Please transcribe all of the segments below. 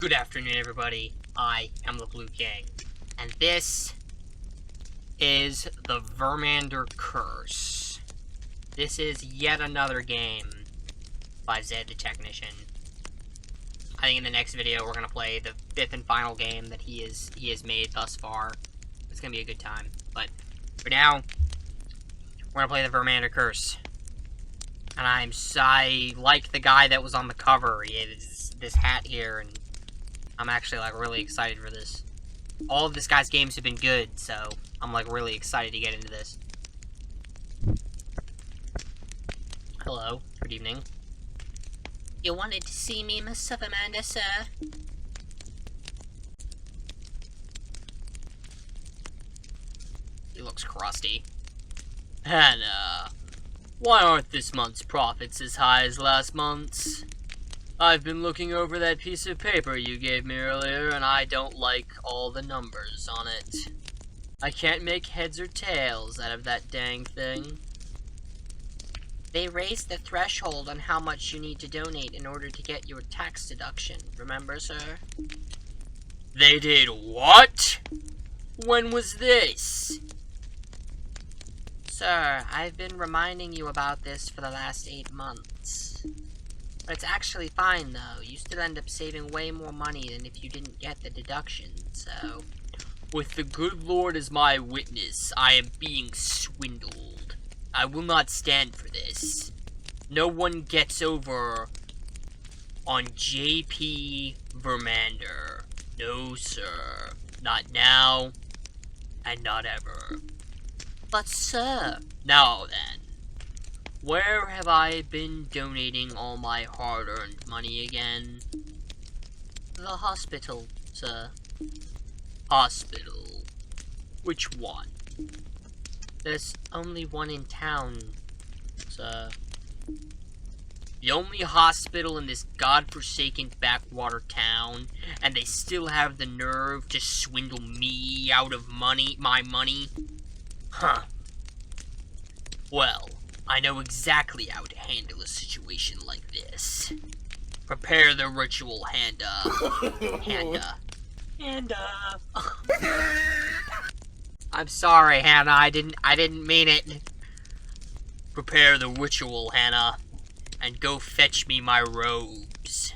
Good afternoon, everybody. I am the Blue King, and this is the Vermander Curse. This is yet another game by Zed the Technician. I think in the next video we're gonna play the fifth and final game that he has made thus far. It's gonna be a good time, but for now, we're gonna play the Vermander Curse. And I like the guy that was on the cover. He has this hat here, and I'm actually, really excited for this. All of this guy's games have been good, so I'm, really excited to get into this. Hello. Good evening. You wanted to see me, Miss Vermander, sir? He looks crusty. And, why aren't this month's profits as high as last month's? I've been looking over that piece of paper you gave me earlier, and I don't like all the numbers on it. I can't make heads or tails out of that dang thing. They raised the threshold on how much you need to donate in order to get your tax deduction, remember, sir? They did what? When was this? Sir, I've been reminding you about this for the last 8 months. But it's actually fine, though. You still end up saving way more money than if you didn't get the deduction, so... With the good Lord as my witness, I am being swindled. I will not stand for this. No one gets over on J.P. Vermander. No, sir. Not now, and not ever. But, sir... Now, then. Where have I been donating all my hard-earned money again? The hospital, sir. Hospital? Which one? There's only one in town, sir. The only hospital in this godforsaken backwater town, and they still have the nerve to swindle me out of my money? Huh. Well, I know exactly how to handle a situation like this. Prepare the ritual, Hannah. I'm sorry, Hannah. I didn't mean it. Prepare the ritual, Hannah, and go fetch me my robes.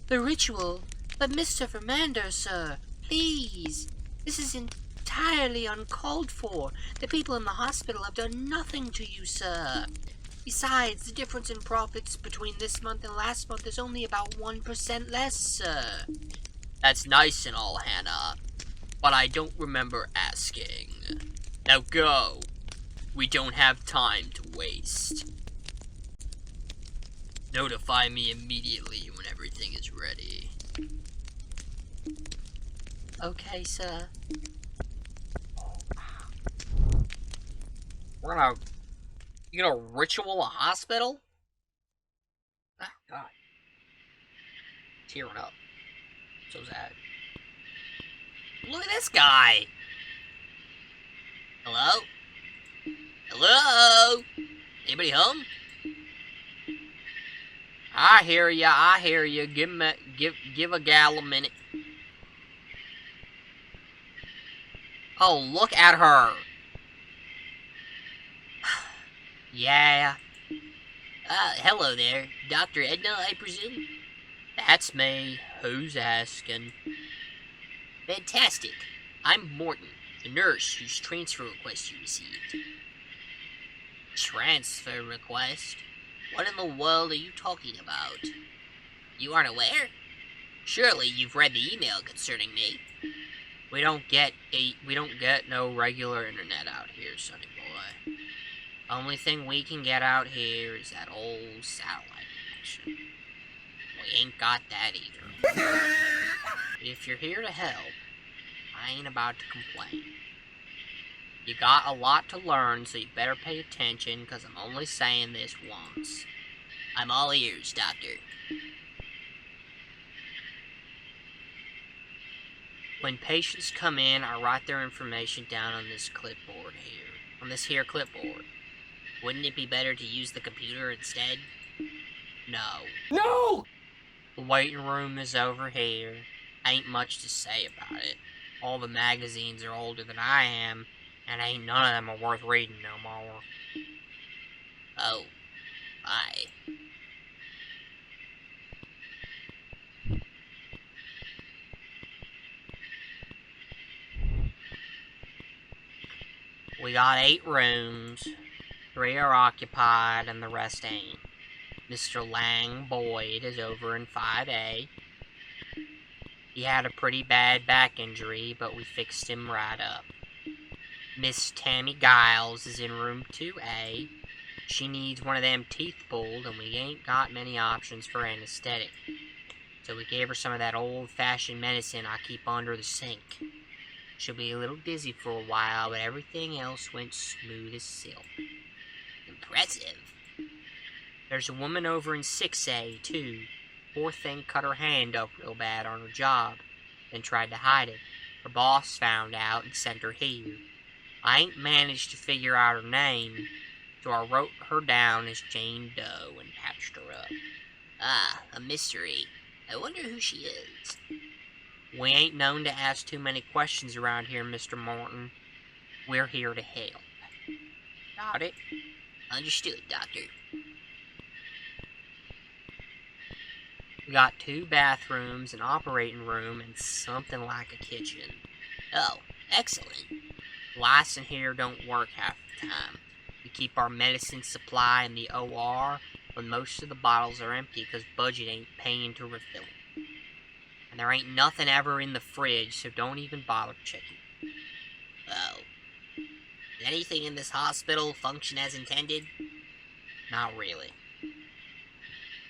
The ritual? But Mr. Vermander, sir, please. This is entirely uncalled for. The people in the hospital have done nothing to you, sir. Besides, the difference in profits between this month and last month is only about 1% less, sir. That's nice and all, Hannah, but I don't remember asking. Now go. We don't have time to waste. Notify me immediately when everything is ready. Okay, sir. You gonna ritual a hospital? Oh, God. Tearing up. So sad. Look at this guy! Hello? Hello? Anybody home? I hear ya. Give a gal a minute. Oh, look at her! Yeah. Hello there. Dr. Edna, I presume? That's me. Who's asking? Fantastic. I'm Morton, the nurse whose transfer request you received. Transfer request? What in the world are you talking about? You aren't aware? Surely you've read the email concerning me. We don't get no regular internet out here, sonny boy. Only thing we can get out here is that old satellite connection. We ain't got that either. If you're here to help, I ain't about to complain. You got a lot to learn, so you better pay attention, because I'm only saying this once. I'm all ears, Doctor. When patients come in, I write their information down on this clipboard here. On this here clipboard. Wouldn't it be better to use the computer instead? No. No! The waiting room is over here. Ain't much to say about it. All the magazines are older than I am, and ain't none of them are worth reading no more. Oh, bye. We got 8 rooms. 3 are occupied, and the rest ain't. Mr. Lang Boyd is over in 5A. He had a pretty bad back injury, but we fixed him right up. Miss Tammy Giles is in room 2A. She needs one of them teeth pulled, and we ain't got many options for anesthetic. So we gave her some of that old-fashioned medicine I keep under the sink. She'll be a little dizzy for a while, but everything else went smooth as silk. Impressive. There's a woman over in 6A, too. Poor thing cut her hand up real bad on her job, then tried to hide it. Her boss found out and sent her here. I ain't managed to figure out her name, so I wrote her down as Jane Doe and patched her up. Ah, a mystery. I wonder who she is. We ain't known to ask too many questions around here, Mr. Morton. We're here to help. Got it? Understood, Doctor. We got 2 bathrooms, an operating room, and something like a kitchen. Oh, excellent. Lights in here don't work half the time. We keep our medicine supply in the OR, but most of the bottles are empty because budget ain't paying to refill them. And there ain't nothing ever in the fridge, so don't even bother checking. Oh. Does anything in this hospital function as intended? Not really.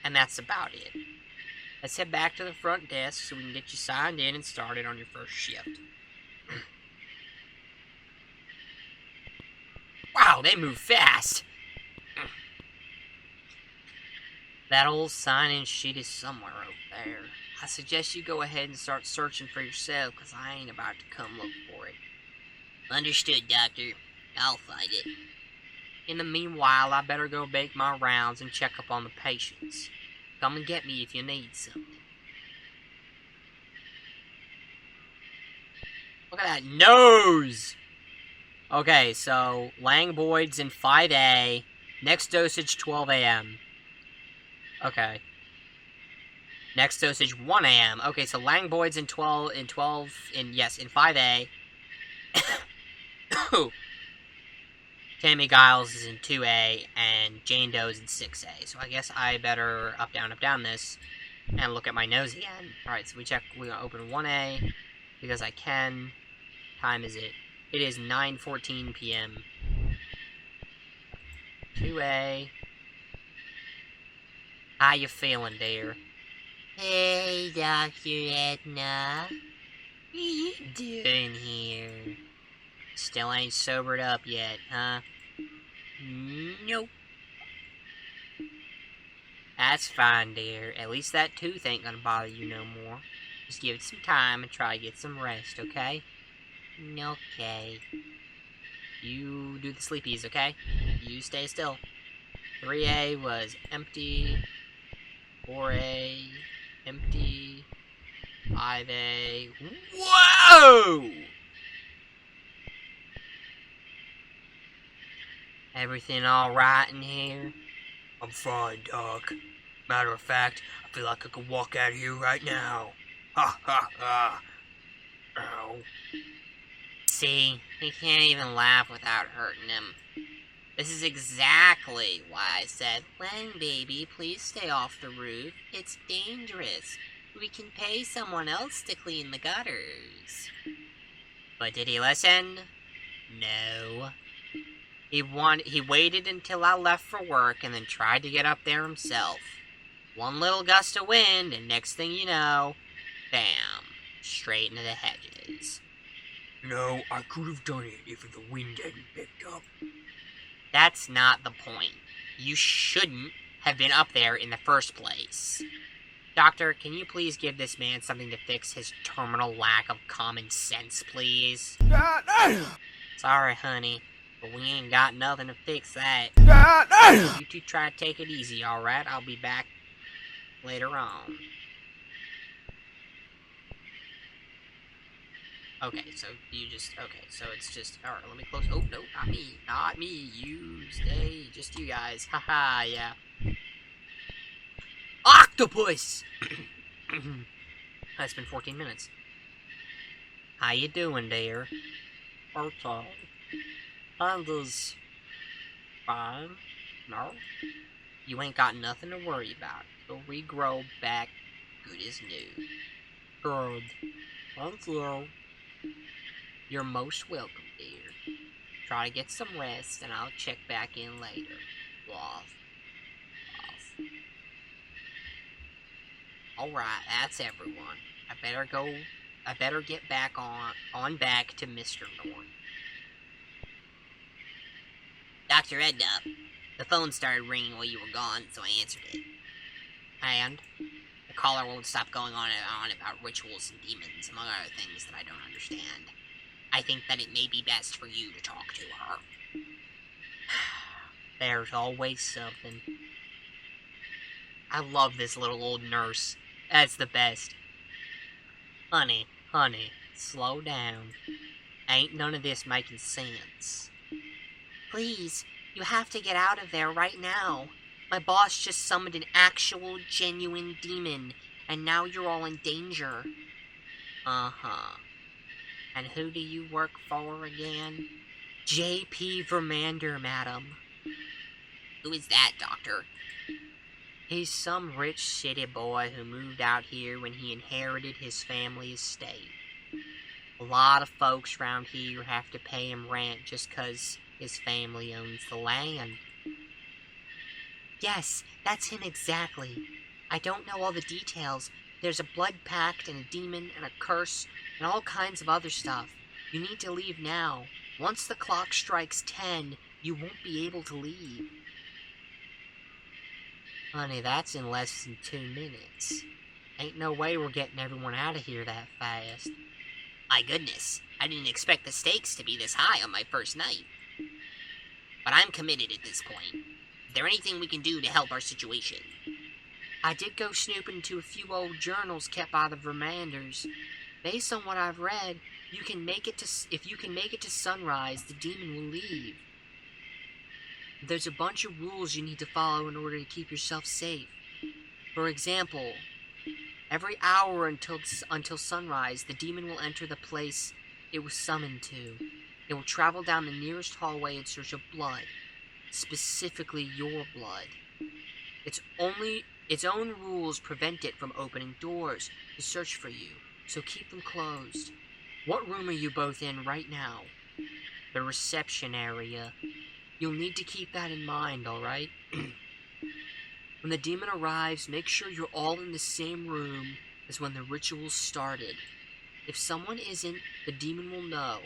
And that's about it. Let's head back to the front desk so we can get you signed in and started on your first shift. Wow, they move fast! That old sign-in sheet is somewhere over there. I suggest you go ahead and start searching for yourself, because I ain't about to come look for it. Understood, Doctor. I'll find it. In the meanwhile, I better go make my rounds and check up on the patients. Come and get me if you need something. Look at that nose! Okay, so Lang Boyd's in 5A. Next dosage 12 a.m. Okay. Next dosage 1 a.m. Okay, so Lang Boyd's in 5A. Tammy Giles is in 2A, and Jane Doe's in 6A. So I guess I better up, down this, and look at my nose again. Alright, so we're gonna open 1A, because I can. Time is it? It is 9:14 p.m. 2A. How you feeling, dear? Hey, Dr. Edna. What you doing here? Still ain't sobered up yet, huh? Nope. That's fine, dear. At least that tooth ain't gonna bother you no more. Just give it some time and try to get some rest, okay? Okay. You do the sleepies, okay? You stay still. 3A was empty. 4A, empty. 5A. Whoa! Everything alright in here? I'm fine, Doc. Matter of fact, I feel like I could walk out of here right now. Ha ha ha. Ow. See, he can't even laugh without hurting him. This is exactly why I said, Lang, baby, please stay off the roof. It's dangerous. We can pay someone else to clean the gutters. But did he listen? No. He waited until I left for work and then tried to get up there himself. One little gust of wind, and next thing you know, bam, straight into the hedges. No, I could have done it if the wind hadn't picked up. That's not the point. You shouldn't have been up there in the first place. Doctor, can you please give this man something to fix his terminal lack of common sense, please? Sorry, honey, but we ain't got nothing to fix that. You two try to take it easy, alright? I'll be back later on. Okay, so you just... Okay, so it's just... Alright, let me close... Oh, no, not me. Not me. You stay. Just you guys. Haha, yeah. Octopus! It's been 14 minutes. How you doing, dear? Okay. I'm just... fine. No? You ain't got nothing to worry about. You'll regrow back good as new. Good. Thank you. You're most welcome, dear. Try to get some rest, and I'll check back in later. Off. Alright, that's everyone. I better get back on back to Mr. North. Dr. Edna, the phone started ringing while you were gone, so I answered it. And? The caller won't stop going on and on about rituals and demons, among other things that I don't understand. I think that it may be best for you to talk to her. There's always something. I love this little old nurse. That's the best. Honey, slow down. Ain't none of this making sense. Please, you have to get out of there right now. My boss just summoned an actual, genuine demon, and now you're all in danger. Uh-huh. And who do you work for again? J.P. Vermander, madam. Who is that, Doctor? He's some rich city boy who moved out here when he inherited his family estate. A lot of folks round here have to pay him rent just 'cause his family owns the land. Yes, that's him exactly. I don't know all the details. There's a blood pact and a demon and a curse and all kinds of other stuff. You need to leave now. Once the clock strikes 10, you won't be able to leave. Honey, that's in less than 2 minutes. Ain't no way we're getting everyone out of here that fast. My goodness, I didn't expect the stakes to be this high on my first night. But I'm committed at this point. Is there anything we can do to help our situation? I did go snooping into a few old journals kept by the Vermanders. Based on what I've read, if you can make it to sunrise, the demon will leave. There's a bunch of rules you need to follow in order to keep yourself safe. For example, every hour until sunrise, the demon will enter the place it was summoned to. It will travel down the nearest hallway in search of blood, specifically your blood. Its own rules prevent it from opening doors to search for you, so keep them closed. What room are you both in right now? The reception area. You'll need to keep that in mind, alright? When the demon arrives, make sure you're all in the same room as when the ritual started. If someone isn't, the demon will know,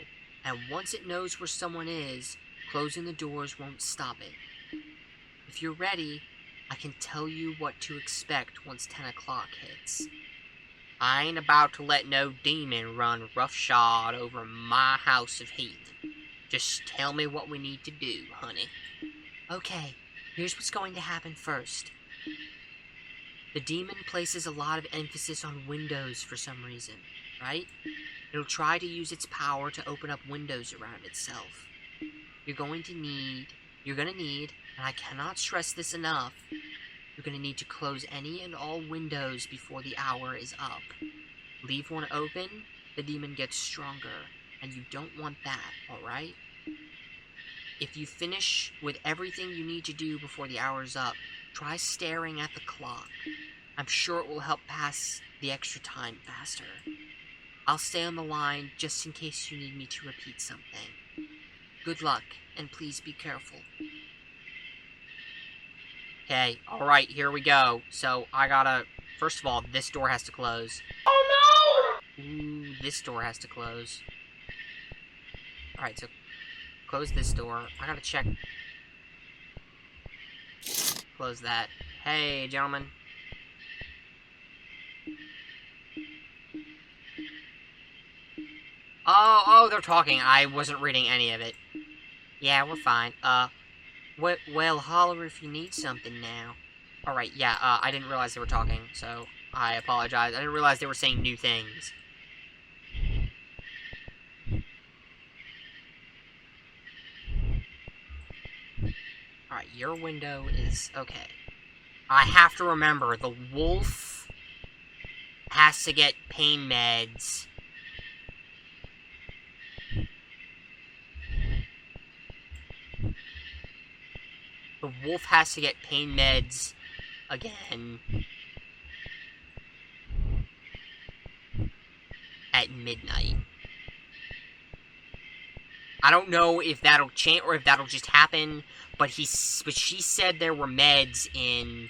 and once it knows where someone is, closing the doors won't stop it. If you're ready, I can tell you what to expect once 10 o'clock hits. I ain't about to let no demon run roughshod over my house of heathen. Just tell me what we need to do, honey. Okay, here's what's going to happen first. The demon places a lot of emphasis on windows for some reason, right? It'll try to use its power to open up windows around itself. You're gonna need, and I cannot stress this enough, you're gonna need to close any and all windows before the hour is up. Leave one open, the demon gets stronger, and you don't want that, alright? If you finish with everything you need to do before the hour's up, try staring at the clock. I'm sure it will help pass the extra time faster. I'll stay on the line just in case you need me to repeat something. Good luck, and please be careful. Okay, alright, here we go. So, first of all, this door has to close. Oh no! Ooh, this door has to close. Alright, so close this door. I gotta check. Close that. Hey, gentlemen. Oh, they're talking. I wasn't reading any of it. Yeah, we're fine. Well, holler if you need something now. Alright, yeah, I didn't realize they were talking, so I apologize. I didn't realize they were saying new things. Alright, your window is... okay. I have to remember, the wolf has to get pain meds. The wolf has to get pain meds again at midnight. I don't know if that'll change or if that'll just happen, but she said there were meds in...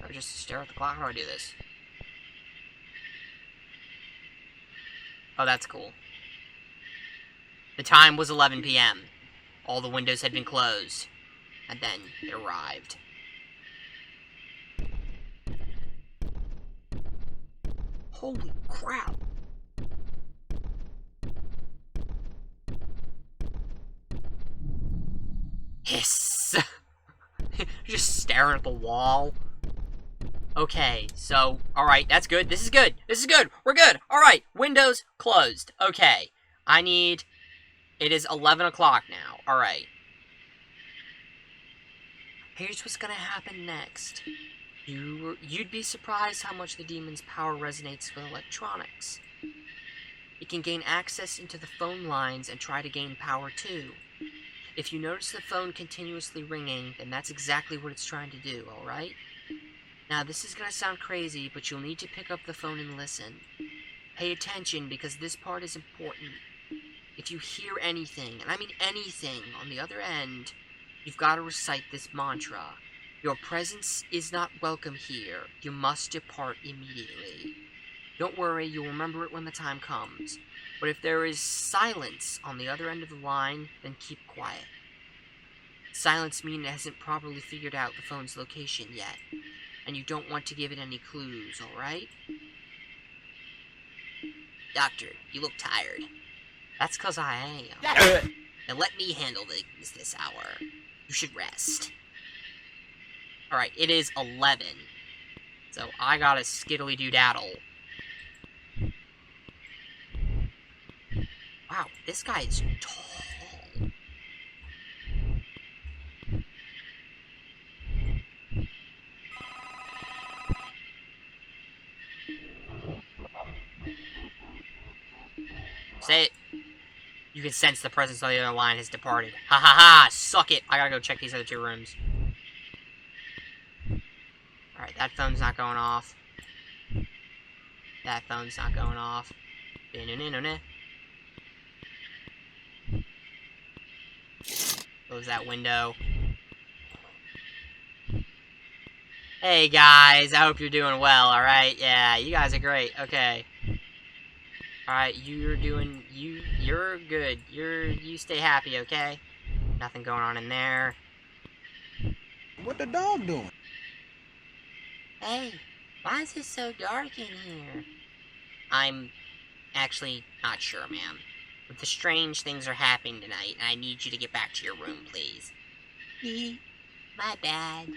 Or just stare at the clock. How do I do this? Oh, that's cool. The time was 11 p.m. All the windows had been closed. And then it arrived. Holy crap! Hiss! Just staring at the wall. Okay, so, alright, that's good. This is good. This is good. We're good. Alright, windows closed. Okay, I need... It is 11 o'clock now. Alright. Here's what's gonna happen next. You'd be surprised how much the demon's power resonates with electronics. It can gain access into the phone lines and try to gain power too. If you notice the phone continuously ringing, then that's exactly what it's trying to do, alright? Now, this is gonna sound crazy, but you'll need to pick up the phone and listen. Pay attention, because this part is important. If you hear anything, and I mean anything, on the other end, you've got to recite this mantra. Your presence is not welcome here. You must depart immediately. Don't worry, you'll remember it when the time comes. But if there is silence on the other end of the line, then keep quiet. Silence means it hasn't properly figured out the phone's location yet. And you don't want to give it any clues, alright? Doctor, you look tired. That's 'cause I am. Now let me handle things this hour. You should rest. Alright, it is 11. So I gotta skiddly-doo-daddle. Wow, this guy is tall. Say it. You can sense the presence of the other line has departed. Ha ha ha! Suck it! I gotta go check these other two rooms. Alright, that phone's not going off. That phone's not going off. Close that window. Hey guys, I hope you're doing well, alright? Yeah, you guys are great. Okay. Alright, you're good. You stay happy, okay? Nothing going on in there. What the dog doing? Hey, why is it so dark in here? I'm actually not sure, ma'am. But the strange things are happening tonight, and I need you to get back to your room, please. My bad.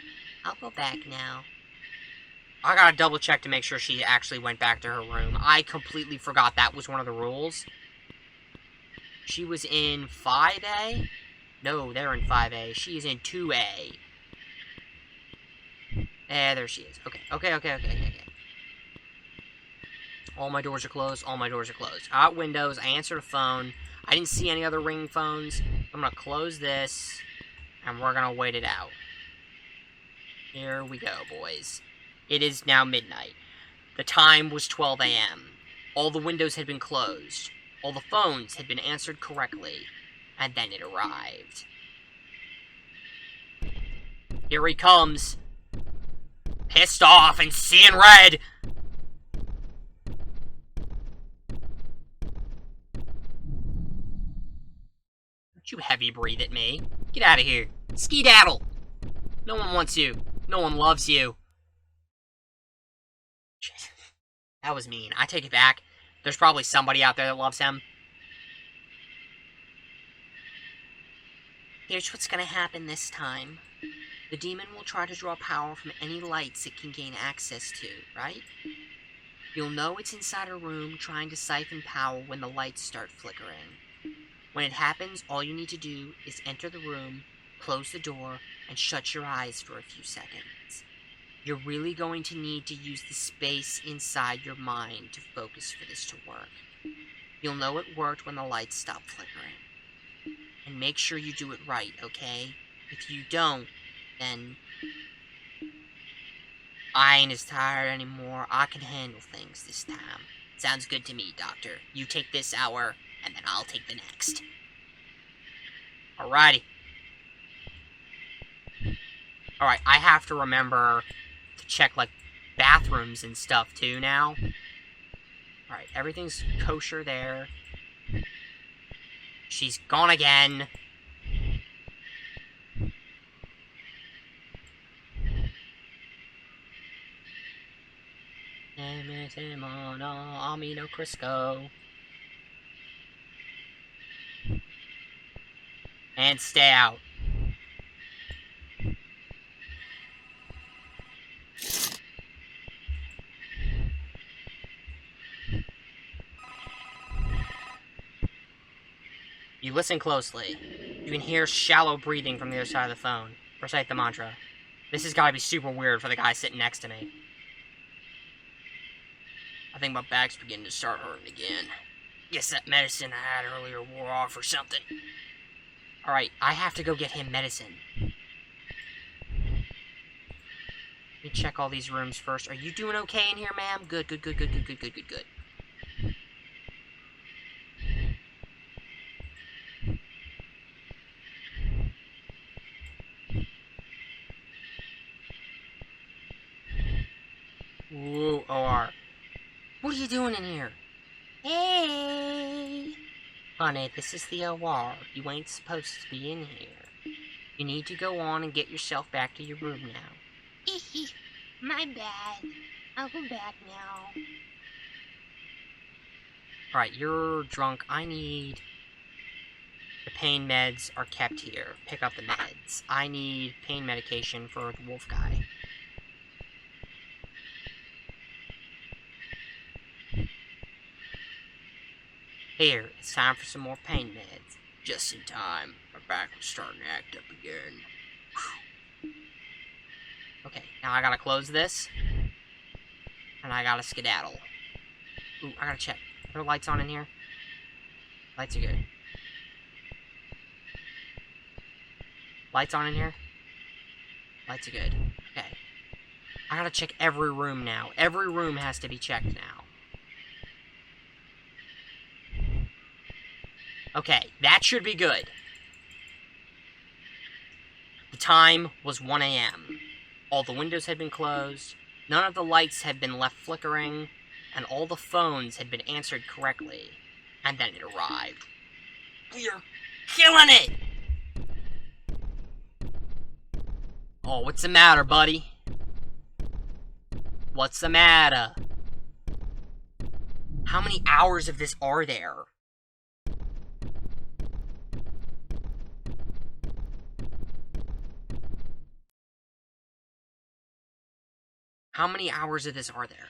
I'll go back now. I gotta double check to make sure she actually went back to her room. I completely forgot that was one of the rules. She was in 5A? No, they're in 5A. She is in 2A. There she is. Okay. All my doors are closed. All my doors are closed. Out windows. I answered a phone. I didn't see any other ringing phones. I'm gonna close this, and we're gonna wait it out. Here we go, boys. It is now midnight. The time was 12 a.m. All the windows had been closed. All the phones had been answered correctly. And then it arrived. Here he comes. Pissed off and seeing red. Don't you heavy breathe at me. Get out of here. Skedaddle. No one wants you. No one loves you. That was mean. I take it back. There's probably somebody out there that loves him. Here's what's gonna happen this time. The demon will try to draw power from any lights it can gain access to, right? You'll know it's inside a room trying to siphon power when the lights start flickering. When it happens, all you need to do is enter the room, close the door, and shut your eyes for a few seconds. You're really going to need to use the space inside your mind to focus for this to work. You'll know it worked when the lights stop flickering. And make sure you do it right, okay? If you don't, then I ain't as tired anymore. I can handle things this time. Sounds good to me, Doctor. You take this hour, and then I'll take the next. Alrighty. Alright, I have to remember to check, like, bathrooms and stuff, too, now. Alright, everything's kosher there. She's gone again. Amino Crisco. And stay out. You listen closely. You can hear shallow breathing from the other side of the phone. Recite the mantra. This has got to be super weird for the guy sitting next to me. I think my back's beginning to start hurting again. Guess that medicine I had earlier wore off or something. Alright, I have to go get him medicine. Let me check all these rooms first. Are you doing okay in here, ma'am? Good. Ooh, OR. What are you doing in here? Hey! Honey, this is the OR. You ain't supposed to be in here. You need to go on and get yourself back to your room now. My bad. I'll go back now. Alright, you're drunk. I need... The pain meds are kept here. Pick up the meds. I need pain medication for the wolf guy. Here, it's time for some more pain meds. Just in time. My back was starting to act up again. Whew. Okay, now I gotta close this. And I gotta skedaddle. Ooh, I gotta check. Are there lights on in here? Lights are good. Lights on in here? Lights are good. Okay. I gotta check every room now. Every room has to be checked now. Okay, that should be good. The time was 1 a.m. All the windows had been closed, none of the lights had been left flickering, and all the phones had been answered correctly. And then it arrived. We're killing it! Oh, what's the matter, buddy? What's the matter? How many hours of this are there? How many hours of this are there?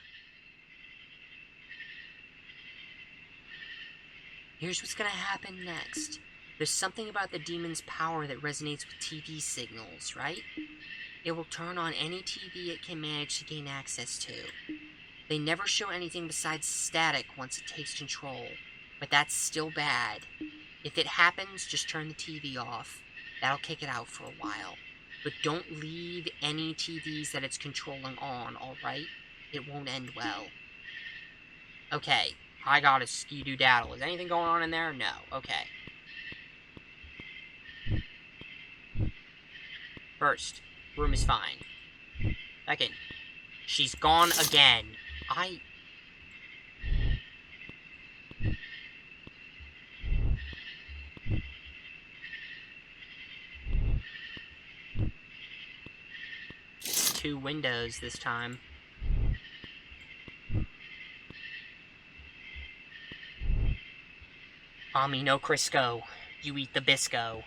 Here's what's gonna happen next. There's something about the demon's power that resonates with TV signals, right? It will turn on any TV it can manage to gain access to. They never show anything besides static once it takes control, but that's still bad. If it happens, just turn the TV off. That'll kick it out for a while. But don't leave any TVs that it's controlling on, alright? It won't end well. Okay, I got a ski-doo-daddle. Is anything going on in there? No. Okay. First, room is fine. Second, she's gone again. Two windows this time. Amino Crisco. You eat the Bisco.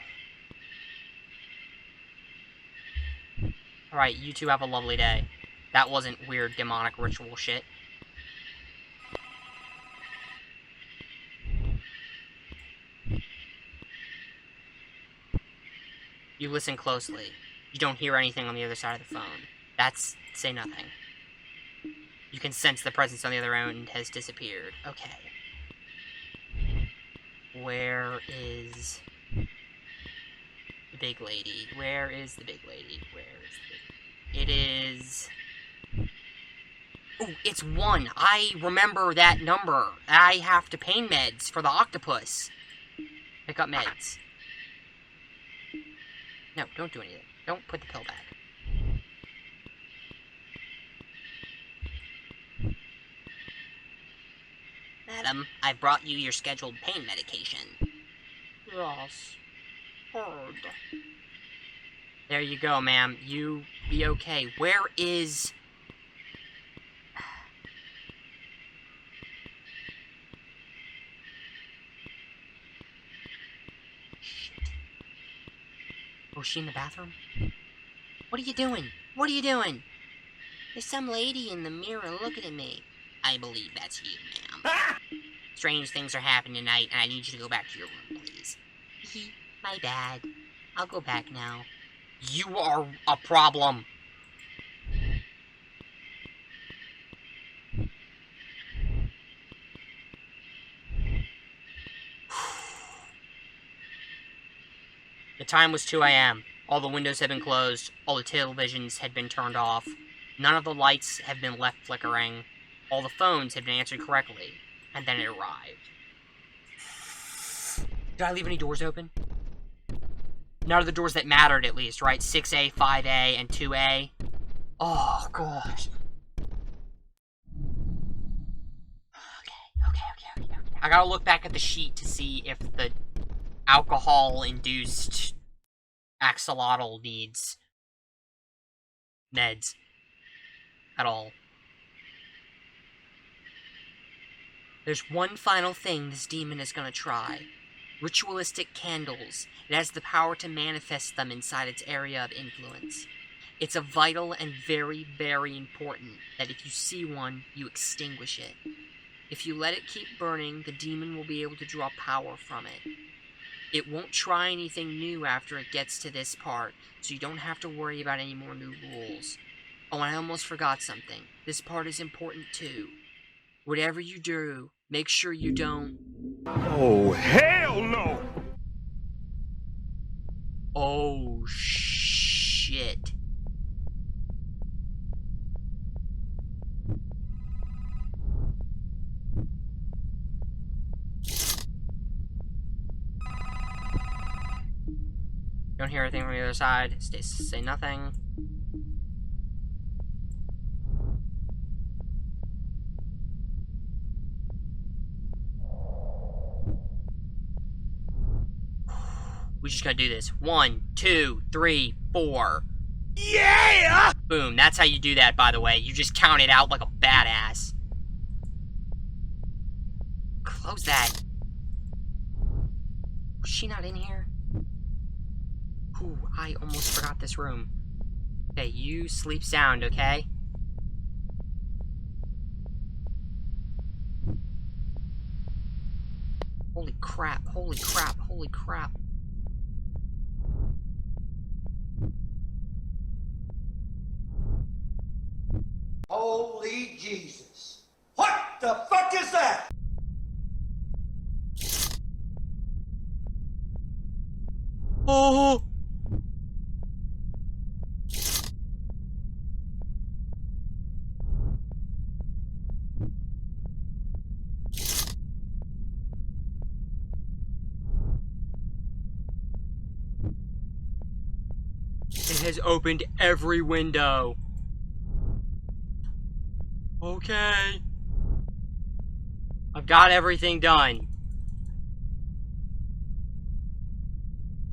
Alright, you two have a lovely day. That wasn't weird demonic ritual shit. You listen closely. You don't hear anything on the other side of the phone. That's say nothing. You can sense the presence on the other end has disappeared. Okay. Where is the big lady? Where is the big lady? Where is the big lady? It is... Ooh, it's 1. I remember that number. I have to pain meds for the octopus. Pick up meds. No, don't do anything. Don't put the pill back. Madam, I've brought you your scheduled pain medication. Yes. Heard. There you go, ma'am. You be okay. Where is... Shit. Oh, is she in the bathroom? What are you doing? What are you doing? There's some lady in the mirror looking at me. I believe that's you, ma'am. Strange things are happening tonight, and I need you to go back to your room, please. My bad. I'll go back now. You are a problem. The time was 2 a.m. All the windows had been closed. All the televisions had been turned off. None of the lights had been left flickering. All the phones had been answered correctly. And then it arrived. Did I leave any doors open? None of the doors that mattered, at least, right? 6A, 5A, and 2A. Oh, gosh. Okay. I gotta look back at the sheet to see if the alcohol-induced axolotl needs meds at all. There's one final thing this demon is gonna try. Ritualistic candles. It has the power to manifest them inside its area of influence. It's a vital and very, very important that if you see one, you extinguish it. If you let it keep burning, the demon will be able to draw power from it. It won't try anything new after it gets to this part, so you don't have to worry about any more new rules. Oh, and I almost forgot something. This part is important too. Whatever you do, make sure you don't... Oh, hell no! Oh, shit. Don't hear anything from the other side. Say nothing. We just gotta do this. 1, 2, 3, 4. Yeah! Boom. That's how you do that, by the way. You just count it out like a badass. Close that. Was she not in here? Ooh, I almost forgot this room. Okay, you sleep sound, okay? Holy crap, holy crap, holy crap. Holy Jesus. What the fuck is that? Oh! It has opened every window. Okay. I've got everything done.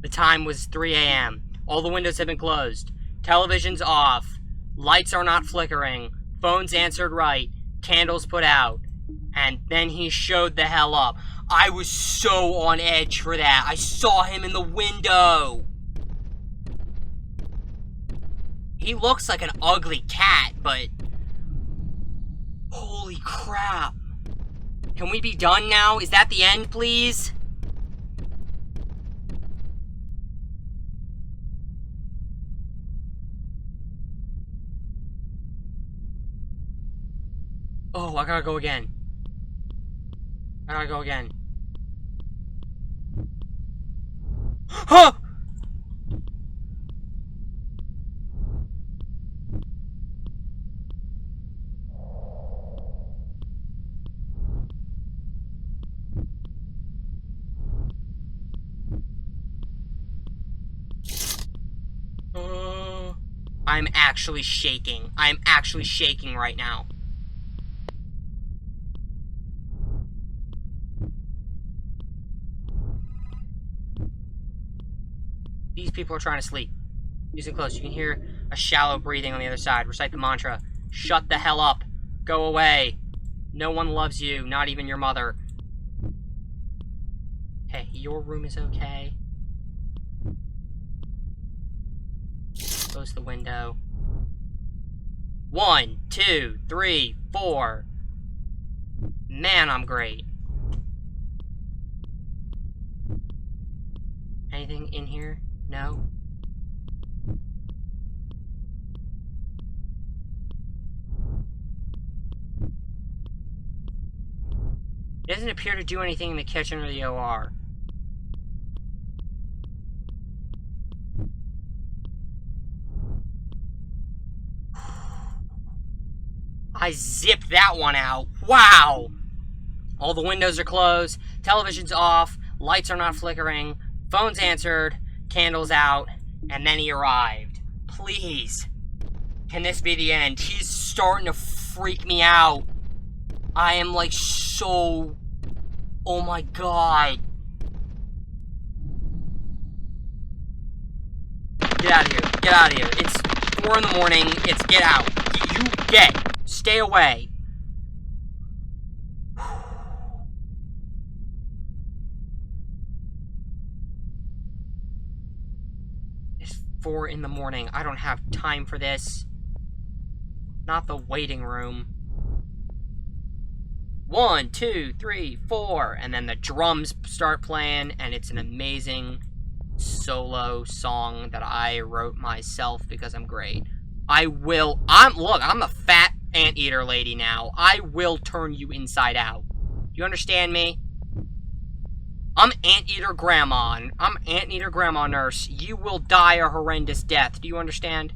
The time was 3 a.m. All the windows have been closed. Television's off. Lights are not flickering. Phones answered right. Candles put out. And then he showed the hell up. I was so on edge for that. I saw him in the window. He looks like an ugly cat, but... Holy crap. Can we be done now? Is that the end, please? Oh, I gotta go again. I gotta go again. Huh! I'm actually shaking. I'm actually shaking right now. These people are trying to sleep. Listen close. You can hear a shallow breathing on the other side. Recite the mantra. Shut the hell up. Go away. No one loves you, not even your mother. Hey, your room is okay. Close the window. 1, 2, 3, 4. Man, I'm great. Anything in here? No? It doesn't appear to do anything in the kitchen or the OR. I zipped that one out. Wow! All the windows are closed, television's off, lights are not flickering, phone's answered, candles out, and then he arrived. Please. Can this be the end? He's starting to freak me out. I am like so... Oh my god. Get out of here. Get out of here. It's 4 in the morning. It's get out. You get. Stay away. It's 4 in the morning. I don't have time for this. Not the waiting room. 1, 2, 3, 4, and then the drums start playing, and it's an amazing solo song that I wrote myself because I'm great. Look, I'm the fat anteater lady now. I will turn you inside out. Do you understand me? I'm anteater grandma. I'm anteater grandma nurse. You will die a horrendous death. Do you understand?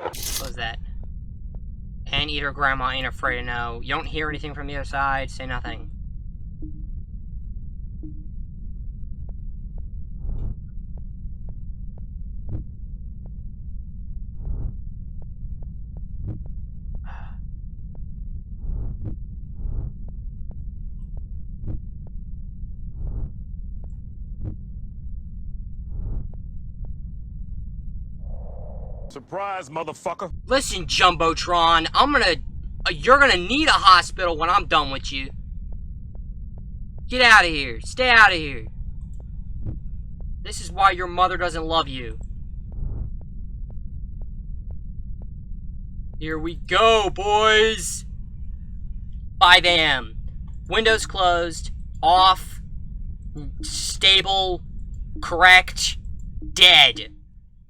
What was that? Anteater grandma ain't afraid to know. You don't hear anything from the other side, say nothing. Surprise, motherfucker. Listen, Jumbotron, you're gonna need a hospital when I'm done with you. Get out of here. Stay out of here. This is why your mother doesn't love you. Here we go, boys. 5 a.m. Windows closed. Off. Stable. Correct. Dead.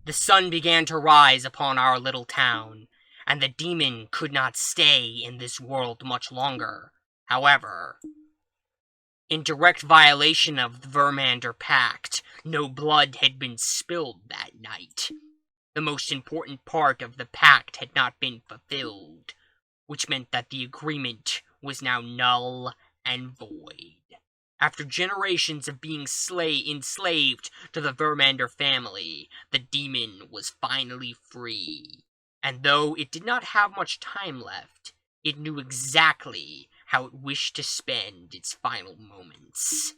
The sun began to rise upon our little town, and the demon could not stay in this world much longer. However, in direct violation of the Vermander Pact, no blood had been spilled that night. The most important part of the pact had not been fulfilled, which meant that the agreement was now null and void. After generations of being enslaved to the Vermander family, the demon was finally free. And though it did not have much time left, it knew exactly how it wished to spend its final moments.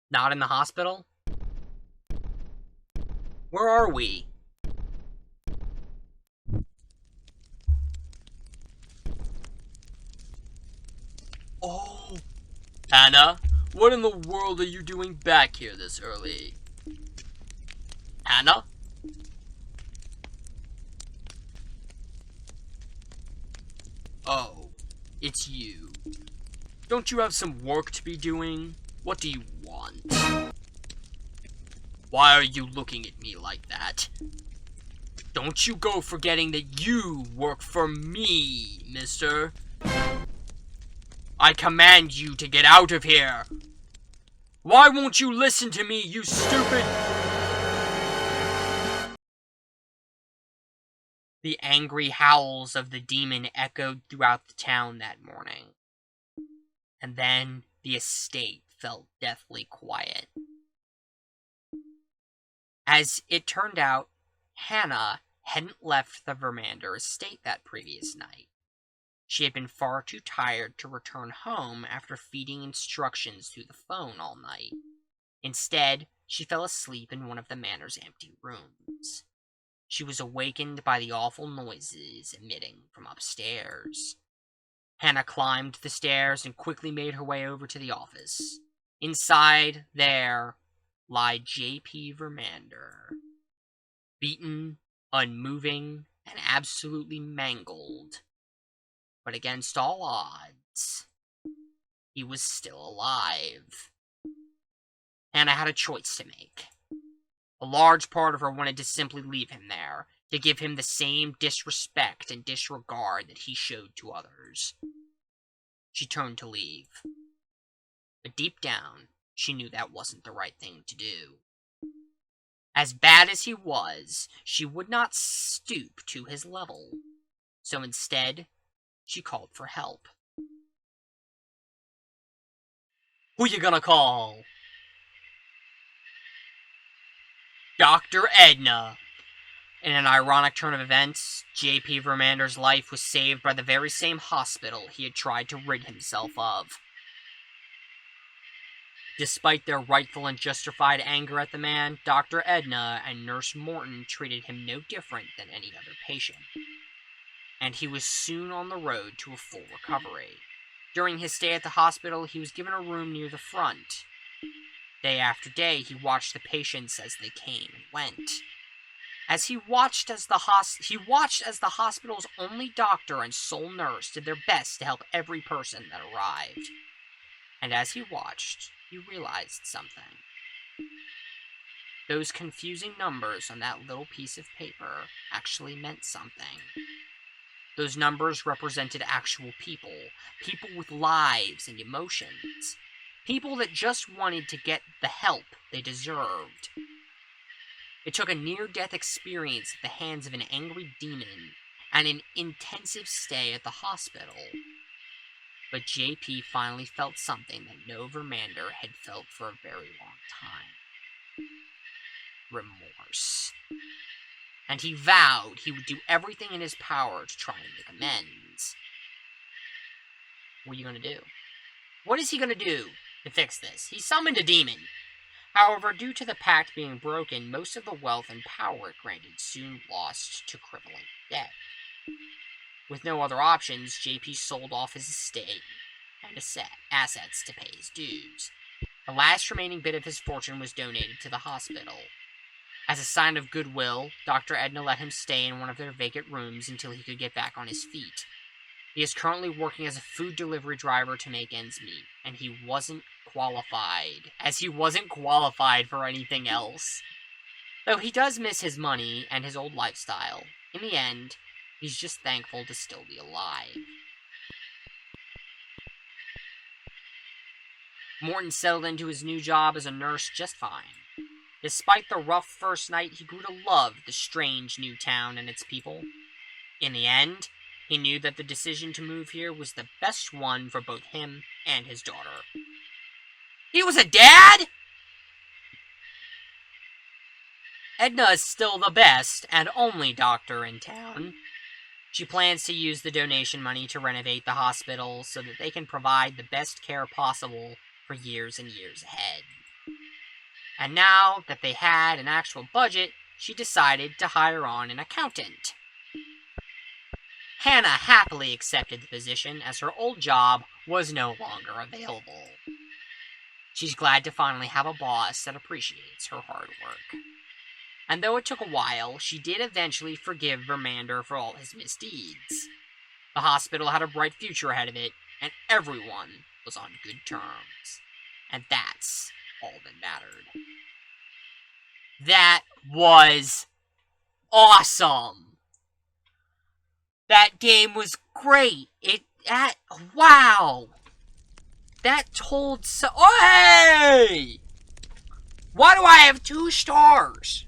Not in the hospital? Where are we? Oh. Hannah, What in the world are you doing back here this early? Hannah? Oh, it's you. Don't you have some work to be doing? What do you want? Why are you looking at me like that? Don't you go forgetting that you work for me, mister. I command you to get out of here. Why won't you listen to me, you stupid... The angry howls of the demon echoed throughout the town that morning. And then the estate felt deathly quiet. As it turned out, Hannah hadn't left the Vermander estate that previous night. She had been far too tired to return home after feeding instructions through the phone all night. Instead, she fell asleep in one of the manor's empty rooms. She was awakened by the awful noises emitting from upstairs. Hannah climbed the stairs and quickly made her way over to the office. Inside there lied J.P. Vermander. Beaten, unmoving, and absolutely mangled. But against all odds, he was still alive. Hannah had a choice to make. A large part of her wanted to simply leave him there, to give him the same disrespect and disregard that he showed to others. She turned to leave. But deep down, she knew that wasn't the right thing to do. As bad as he was, she would not stoop to his level. So instead, she called for help. Who you gonna call? Dr. Edna. In an ironic turn of events, J.P. Vermander's life was saved by the very same hospital he had tried to rid himself of. Despite their rightful and justified anger at the man, Dr. Edna and Nurse Morton treated him no different than any other patient. And he was soon on the road to a full recovery. During his stay at the hospital, he was given a room near the front. Day after day, he watched the patients as they came and went. He watched as the hospital's only doctor and sole nurse did their best to help every person that arrived. And as he watched, he realized something. Those confusing numbers on that little piece of paper actually meant something. Those numbers represented actual people, people with lives and emotions, people that just wanted to get the help they deserved. It took a near-death experience at the hands of an angry demon and an intensive stay at the hospital. But JP finally felt something that no Vermander had felt for a very long time. Remorse. And he vowed he would do everything in his power to try and make amends. What are you going to do? What is he going to do to fix this? He summoned a demon. However, due to the pact being broken, most of the wealth and power it granted soon lost to crippling debt. With no other options, JP sold off his estate and assets to pay his dues. The last remaining bit of his fortune was donated to the hospital. As a sign of goodwill, Dr. Edna let him stay in one of their vacant rooms until he could get back on his feet. He is currently working as a food delivery driver to make ends meet, and he wasn't qualified for anything else. Though he does miss his money and his old lifestyle, in the end, he's just thankful to still be alive. Morton settled into his new job as a nurse just fine. Despite the rough first night, he grew to love the strange new town and its people. In the end, he knew that the decision to move here was the best one for both him and his daughter. He was a dad? Edna is still the best and only doctor in town. She plans to use the donation money to renovate the hospital so that they can provide the best care possible for years and years ahead. And now that they had an actual budget, she decided to hire on an accountant. Hannah happily accepted the position as her old job was no longer available. She's glad to finally have a boss that appreciates her hard work. And though it took a while, she did eventually forgive Vermander for all his misdeeds. The hospital had a bright future ahead of it, and everyone was on good terms. And that's all that mattered. That was awesome! That game was great! Wow! That told so- Oh, hey! Why do I have 2 stars?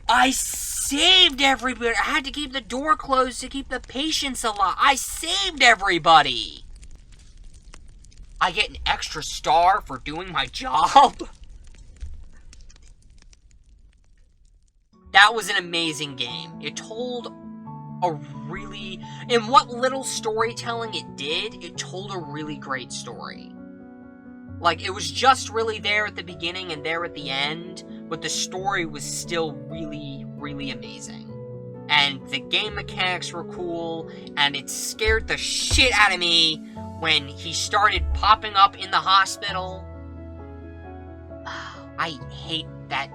I saved everybody! I had to keep the door closed to keep the patients alive. I saved everybody! I get an extra star for doing my job? That was an amazing game. It told a really... In what little storytelling it did, it told a really great story. Like, it was just really there at the beginning and there at the end, but the story was still really, really amazing. And the game mechanics were cool, and it scared the shit out of me when he started popping up in the hospital. I hate that.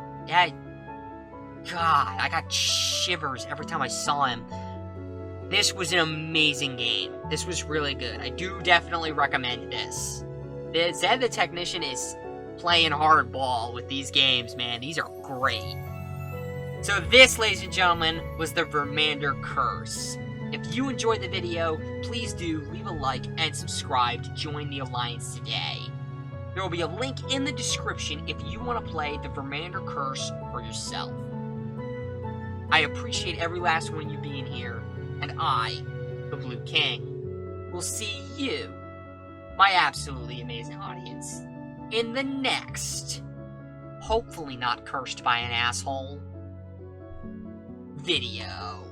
God, I got shivers every time I saw him. This was an amazing game. This was really good. I do definitely recommend this. Zed the Technician is playing hardball with these games, man. These are great. So this, ladies and gentlemen, was the Vermander Curse. If you enjoyed the video, please do leave a like and subscribe to join the Alliance today. There will be a link in the description if you want to play the Vermander Curse for yourself. I appreciate every last one of you being here, and I, the Blue King, will see you, my absolutely amazing audience, in the next, hopefully not cursed by an asshole, video.